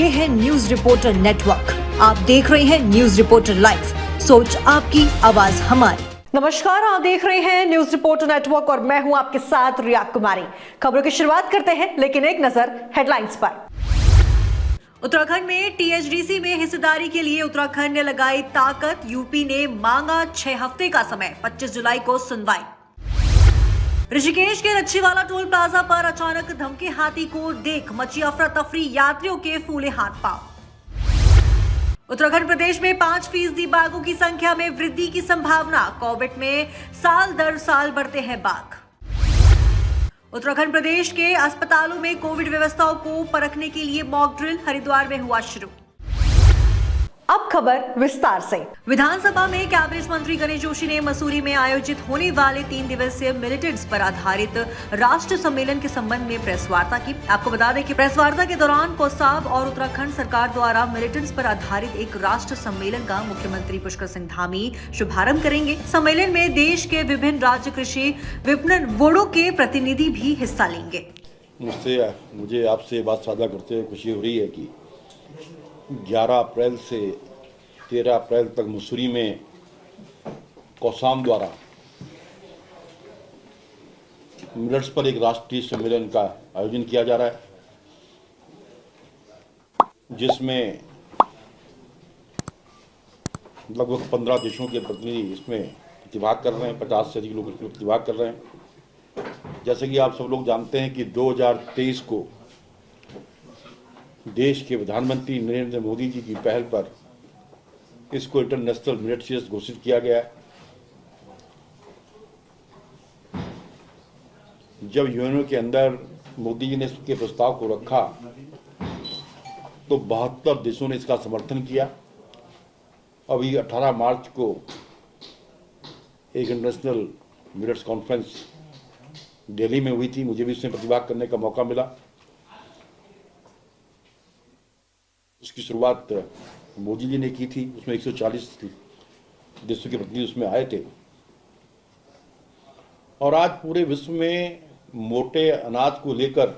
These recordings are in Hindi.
ये है न्यूज रिपोर्टर नेटवर्क। आप देख रहे हैं न्यूज रिपोर्टर लाइव, सोच आपकी, आवाज हमारी। नमस्कार, आप देख रहे हैं न्यूज रिपोर्टर नेटवर्क और मैं हूं आपके साथ रिया कुमारी। खबरों की शुरुआत करते हैं, लेकिन एक नजर हेडलाइंस पर। उत्तराखंड में टीएचडीसी में हिस्सेदारी के लिए उत्तराखंड ने लगाई ताकत। यूपी ने मांगा 6 हफ्ते का समय, 25 जुलाई को सुनवाई। ऋषिकेश के रच्छीवाला टोल प्लाजा पर अचानक धमके हाथी को देख मची अफरा तफरी, यात्रियों के फूले हाथ पांव। उत्तराखंड प्रदेश में 5% बाघों की संख्या में वृद्धि की संभावना। कोविड में साल दर साल बढ़ते हैं बाघ। उत्तराखंड प्रदेश के अस्पतालों में कोविड व्यवस्थाओं को परखने के लिए मॉक ड्रिल हरिद्वार में हुआ शुरू। अब खबर विस्तार से। विधानसभा में कैबिनेट मंत्री गणेश जोशी ने मसूरी में आयोजित होने वाले 3 दिवसीय मिलिटेंट्स पर आधारित राष्ट्र सम्मेलन के संबंध में प्रेस वार्ता की। आपको बता दें कि प्रेस वार्ता के दौरान कोसाब और उत्तराखंड सरकार द्वारा मिलिटेंट्स पर आधारित एक राष्ट्र सम्मेलन का मुख्यमंत्री पुष्कर सिंह धामी शुभारंभ करेंगे। सम्मेलन में देश के विभिन्न राज्य कृषि विपणन बोर्डों के प्रतिनिधि भी हिस्सा लेंगे। मुझे आपसे बात साझा करते हुए खुशी हो रही है कि 11 अप्रैल से 13 अप्रैल तक मसूरी में कोसाम द्वारा मिलट्स पर एक राष्ट्रीय सम्मेलन का आयोजन किया जा रहा है, जिसमें लगभग 15 देशों के प्रतिनिधि इसमें प्रतिभाग कर रहे हैं। 50 से अधिक लोग इसमें प्रतिभाग कर रहे हैं। जैसे कि आप सब लोग जानते हैं कि 2023 को देश के प्रधानमंत्री नरेंद्र मोदी जी की पहल पर इसको इंटरनेशनल मिलिट्स ईयर घोषित किया गया है। जब यूएनओ के अंदर मोदी जी ने इसके प्रस्ताव को रखा तो 72 देशों ने इसका समर्थन किया। अभी 18 मार्च को एक इंटरनेशनल मिलिट्स कॉन्फ्रेंस दिल्ली में हुई थी, मुझे भी इसमें प्रतिभाग करने का मौका मिला। उसकी शुरुआत मोदी जी ने की थी, उसमें 140 देशों के प्रतिनिधि उसमें आए थे। और आज पूरे विश्व में मोटे अनाज को लेकर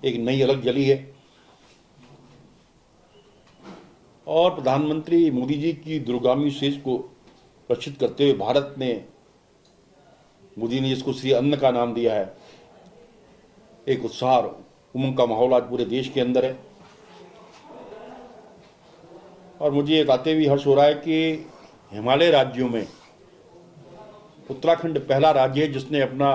एक नई अलग जली है और प्रधानमंत्री मोदी जी की दूरगामी सोच को प्रदर्शित करते हुए भारत ने, मोदी ने इसको श्री अन्न का नाम दिया है। एक उत्साह उमंग का माहौल आज पूरे देश के अंदर है और मुझे ये कहते हुए हर्ष हो रहा है कि हिमालय राज्यों में उत्तराखंड पहला राज्य है जिसने अपना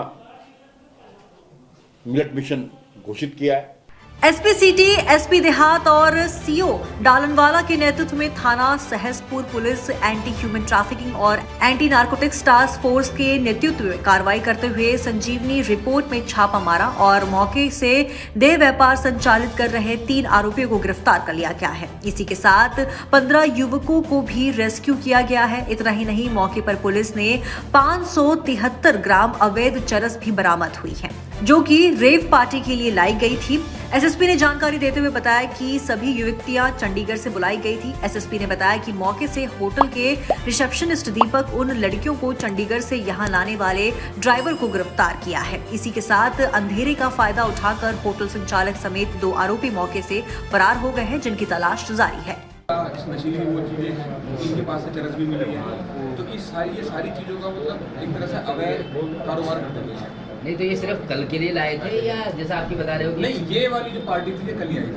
मिलेट मिशन घोषित किया है। एसपी सिटी, एसपी देहात और सीओ डालनवाला के नेतृत्व में थाना Sahaspur police anti human trafficking और एंटी नार्कोटिक्स टास्क फोर्स के नेतृत्व में कार्रवाई करते हुए संजीवनी रिपोर्ट में छापा मारा और मौके से देह व्यापार संचालित कर रहे 3 आरोपियों को गिरफ्तार कर लिया गया है। इसी के साथ 15 युवकों को भी रेस्क्यू किया गया है। इतना ही नहीं, मौके पर पुलिस ने 573 ग्राम अवैध चरस भी बरामद हुई है, जो कि रेव पार्टी के लिए लाई गई थी। एसएसपी ने जानकारी देते हुए बताया कि सभी युवतियां चंडीगढ़ से बुलाई गई थी। एसएसपी ने बताया कि मौके से होटल के रिसेप्शनिस्ट दीपक उन लड़कियों को चंडीगढ़ से यहां लाने वाले ड्राइवर को गिरफ्तार किया है। इसी के साथ अंधेरे का फायदा उठाकर होटल संचालक समेत 2 आरोपी मौके से फरार हो गए हैं, जिनकी तलाश जारी है। नशीली वो चीजें हैं, इनके पास से चरस भी मिली है, तो ये सारी चीजों का मतलब एक तरह से अवैध कारोबार करते हैं। नहीं तो ये सिर्फ कल के लिए लाए थे या जैसा आपकी बता रहे हो कि नहीं, ये वाली जो पार्टी थी ये कल ही आई थी।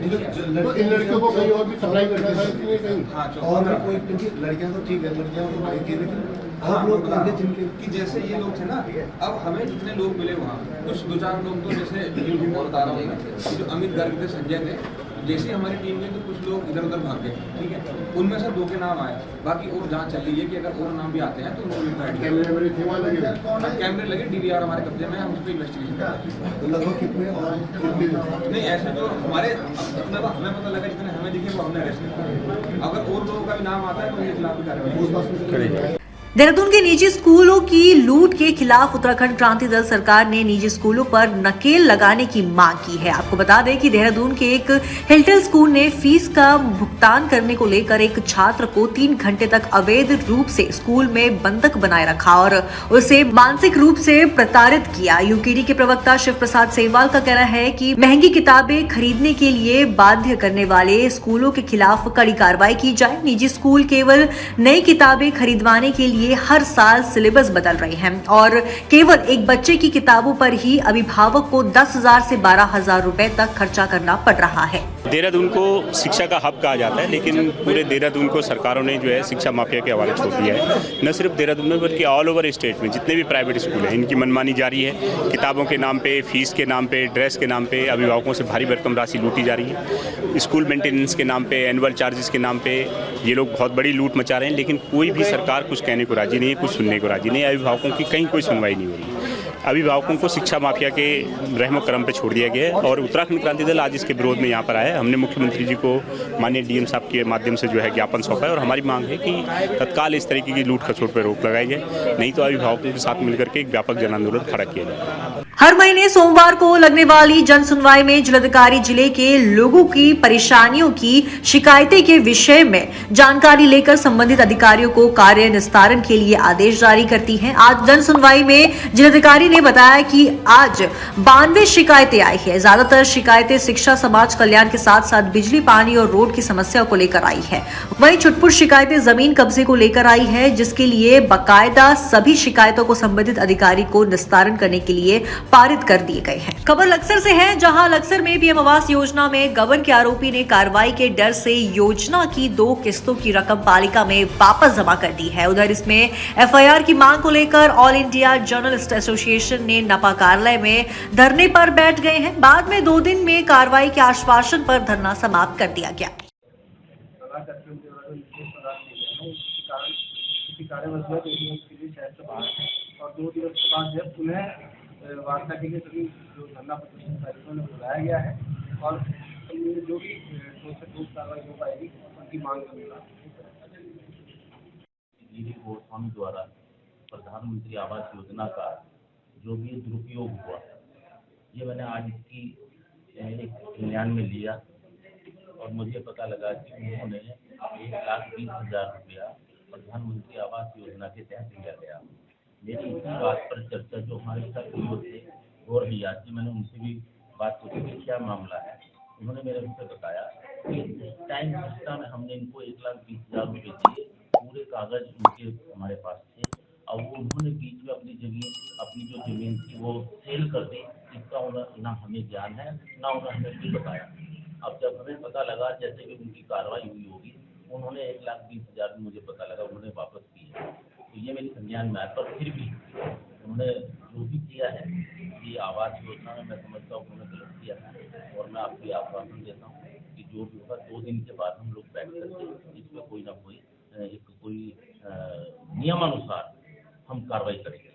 तो इन लड़कियों को कहीं और भी सप्लाई करना था इसलिए कहीं। हाँ, और कोई, क्योंकि लड़कियां तो ठीक है, लड़कियां तो आई थी, लेकिन और लोग जिनके कि जैसे ये लोग थे ना, अब हमें जितने लोग मिले वहाँ कुछ 2-4 लोग तो जैसे बता रहा हूँ जो अमित गर्ग थे, संजय थे, जैसे हमारी टीम में तो कुछ लोग इधर उधर भाग गए, ठीक है, उनमें से 2 के नाम आए। बाकी और जांच चल रही है कि अगर और नाम भी आते हैं तो उनको कैमरे लगे, डीवीआर हमारे कब्जे में है, उस पर इन्वेस्टिगेशन कर रहे हैं। तो लगभग कितने नहीं, ऐसे तो हमारे हमें पता लगा जितने हमें दिखे वो हमने अरेस्ट किया। अगर और लोगों का भी नाम आता है तो उनके खिलाफ भी कार्रवाई करेंगे। देहरादून के निजी स्कूलों की लूट के खिलाफ उत्तराखंड क्रांति दल सरकार ने निजी स्कूलों पर नकेल लगाने की मांग की है। आपको बता दें कि देहरादून के एक हिल्टन स्कूल ने फीस का भुगतान करने को लेकर एक छात्र को 3 घंटे तक अवैध रूप से स्कूल में बंधक बनाए रखा और उसे मानसिक रूप से प्रताड़ित किया। यूकेडी के प्रवक्ता शिव प्रसाद सेमवाल का कहना है कि महंगी किताबें खरीदने के लिए बाध्य करने वाले स्कूलों के खिलाफ कड़ी कार्रवाई की जाए। निजी स्कूल केवल नई किताबें खरीदवाने के लिए हर साल सिलेबस बदल रहे हैं और केवल एक बच्चे की किताबों पर ही अभिभावक को 10,000 से 12,000 रुपए तक खर्चा करना पड़ रहा है। देहरादून को शिक्षा का हब कहा जाता है, लेकिन पूरे देहरादून को सरकारों ने जो है शिक्षा माफिया के हवाले छोड़ दिया है। न सिर्फ देहरादून में बल्कि ऑल ओवर स्टेट में जितने भी प्राइवेट स्कूल हैं इनकी मनमानी जारी है। किताबों के नाम पे, फीस के नाम पे, ड्रेस के नाम पे अभिभावकों से भारी भरकम राशि लूटी जा रही है। स्कूल मेंटेनेंस के नाम पे, एनुअल चार्जेस के नाम पे ये लोग बहुत बड़ी लूट मचा रहे हैं, लेकिन कोई भी सरकार कुछ कहने को राजी नहीं है, कुछ सुनने को राजी नहीं है। अभिभावकों की कहीं कोई सुनवाई नहीं हो रही। अभिभावकों को शिक्षा माफिया के रहमो करम पे छोड़ दिया गया है और उत्तराखंड क्रांति दल आज इसके विरोध में यहाँ पर आया है। हमने मुख्यमंत्री जी को माननीय डीएम साहब के माध्यम से जो है ज्ञापन सौंपा है और हमारी मांग है कि तत्काल इस तरीके की लूट खसोट पर रोक लगाई जाए, नहीं तो अभिभावकों के साथ मिलकर के एक व्यापक जन आंदोलन खड़ा किया जाए। हर महीने सोमवार को लगने वाली जन सुनवाई में जिलाधिकारी जिले के लोगों की परेशानियों की शिकायतें के विषय में जानकारी लेकर संबंधित अधिकारियों को कार्य निस्तारण के लिए आदेश जारी करती हैं। आज जन सुनवाई में जिलाधिकारी ने बताया कि आज 92 शिकायतें आई है। ज्यादातर शिकायतें शिक्षा, समाज कल्याण के साथ साथ बिजली, पानी और रोड की समस्या को लेकर आई है। वहीं छुटपुट शिकायतें जमीन कब्जे को लेकर आई है, जिसके लिए बाकायदा सभी शिकायतों को संबंधित अधिकारी को निस्तारण करने के लिए पारित कर दिए गए हैं। खबर लक्सर से है, जहां लक्सर में पीएम आवास योजना में गबन के आरोपी ने कार्रवाई के डर से योजना की 2 किस्तों की रकम पालिका में वापस जमा कर दी है। उधर इसमें एफआईआर की मांग को लेकर ऑल इंडिया जर्नलिस्ट एसोसिएशन ने नपा कार्यालय में धरने पर बैठ गए हैं। बाद में 2 दिन में कार्रवाई के आश्वासन पर धरना समाप्त कर दिया गया। और 2 दिवस के बाद जब पुनः वार्ता के लिए सभी जो धरना प्रदर्शनकारियों ने बुलाया गया है और जो भी ठोस कार्रवाई हो पाएगी उनकी मांग गोस्वामी द्वारा प्रधानमंत्री आवास योजना का जो भी दुरुपयोग हुआ, ये मैंने आज इसकी एक संज्ञान में लिया और मुझे पता लगा कि उन्होंने 1,20,000 रुपया प्रधानमंत्री आवास योजना के तहत लिया गया। मेरी इसी बात पर चर्चा जो हमारे साथ हुई थे गौर नियाज जी, मैंने उनसे भी बात पूछी कि क्या मामला है। उन्होंने मेरे मुझसे बताया कि उस टाइम घटना में हमने इनको 1,20,000 रुपये दिए, पूरे कागज उनके हमारे पास थे और वो उन्होंने बीच में अपनी जो जमीन थी वो सेल कर दी, इसका ना हमें ज्ञान है ना उन्होंने हमें भी बताया। अब जब हमें पता लगा जैसे कि उनकी कार्रवाई हुई होगी, उन्होंने 1,20,000 मुझे पता लगा उन्होंने वापस किए, तो ये मेरी संज्ञान में आया। पर फिर भी उन्होंने जो भी किया है ये आवास योजना में मैं समझता हूँ उन्होंने गलत किया है और मैं आपको आश्वासन देता हूँ कि जो भी होगा 2 दिन के बाद हम लोग बैठ करके इसमें कोई ना कोई नियमानुसार हम कार्रवाई करेंगे।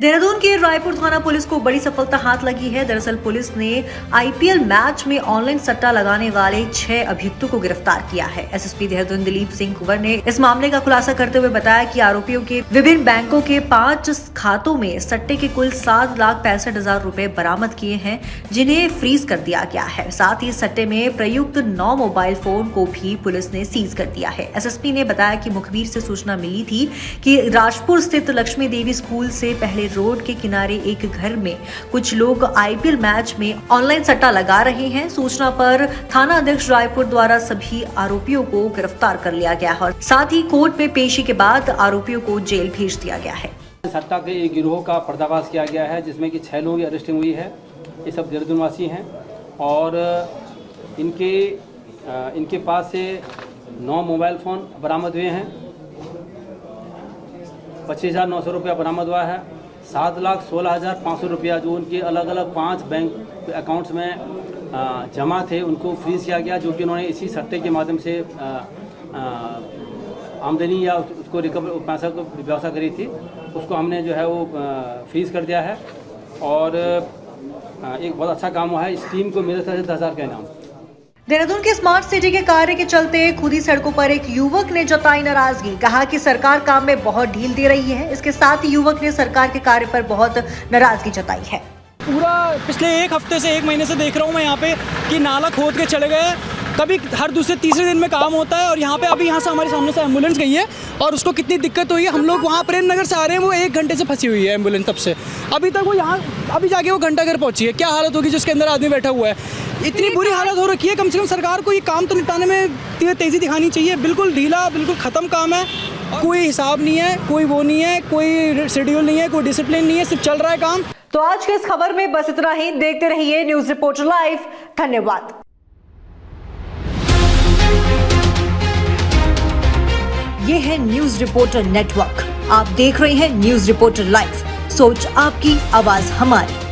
देहरादून के रायपुर थाना पुलिस को बड़ी सफलता हाथ लगी है। दरअसल पुलिस ने आईपीएल मैच में ऑनलाइन सट्टा लगाने वाले 6 अभियुक्तों को गिरफ्तार किया है। एसएसपी देहरादून दिलीप सिंह कुंवर ने इस मामले का खुलासा करते हुए बताया कि आरोपियों के विभिन्न बैंकों के 5 खातों में सट्टे के कुल 7,65,000 रुपए बरामद किए हैं, जिन्हें फ्रीज कर दिया गया है। साथ ही सट्टे में प्रयुक्त 9 मोबाइल फोन को भी पुलिस ने सीज कर दिया है। एसएसपी ने बताया कि मुखबिर से सूचना मिली थी कि राजपुर स्थित लक्ष्मी देवी स्कूल से पहले रोड के किनारे एक घर में कुछ लोग आईपीएल मैच में ऑनलाइन सट्टा लगा रहे हैं। सूचना पर थाना अध्यक्ष रायपुर द्वारा सभी आरोपियों को गिरफ्तार कर लिया गया और साथ ही कोर्ट में पेशी के बाद आरोपियों को जेल भेज दिया गया है। सट्टा के एक गिरोह का पर्दाफाश किया गया है, जिसमें कि 6 लोगों की अरेस्टिंग हुई है। ये सब देहरादून वासी हैं और इनके पास से 9 मोबाइल फ़ोन बरामद हुए हैं, 25,900 रुपया बरामद हुआ है। 7,16,500 रुपया जो उनके अलग अलग 5 बैंक अकाउंट्स में जमा थे उनको फ्रीज किया गया, जो कि उन्होंने इसी सट्टे के माध्यम से आमदनी या उसको रिकवर पैसा को व्यवस्था करी थी, उसको हमने जो है वो फ्रीज कर दिया है। और एक बहुत अच्छा काम हुआ है। इस टीम को मेरे तरफ से 10,000 का इनाम। देहरादून के स्मार्ट सिटी के कार्य के चलते खुदी सड़कों पर एक युवक ने जताई नाराजगी। कहा कि सरकार काम में बहुत ढील दे रही है। इसके साथ ही युवक ने सरकार के कार्य पर बहुत नाराजगी जताई है। पूरा पिछले एक हफ्ते से, एक महीने से देख रहा हूँ मैं यहाँ पे कि नाला खोद के चले गए। कभी हर दूसरे तीसरे दिन में काम होता है और यहाँ पे अभी यहाँ से हमारे सामने से एम्बुलेंस गई है और उसको कितनी दिक्कत हुई है। हम लोग वहाँ प्रेम नगर से आ रहे हैं, वो 1 घंटे से फंसी हुई है एम्बुलेंस तब से अभी तक। वो यहाँ अभी जाके वो घंटा घर पहुँची है। क्या हालत होगी जिसके अंदर आदमी बैठा हुआ है। इतनी बुरी हालत हो रखी है। कम से कम सरकार को ये काम तो निपटाने में तेज़ी दिखानी चाहिए। बिल्कुल ढीला, बिल्कुल ख़त्म काम है। कोई हिसाब नहीं है, कोई वो नहीं है, कोई शेड्यूल नहीं है, कोई डिसिप्लिन नहीं है, सिर्फ चल रहा है काम। तो आज के इस खबर में बस इतना ही। देखते रहिए न्यूज रिपोर्टर लाइव। धन्यवाद। ये है न्यूज रिपोर्टर नेटवर्क। आप देख रहे हैं न्यूज रिपोर्टर लाइव। सोच आपकी, आवाज हमारी।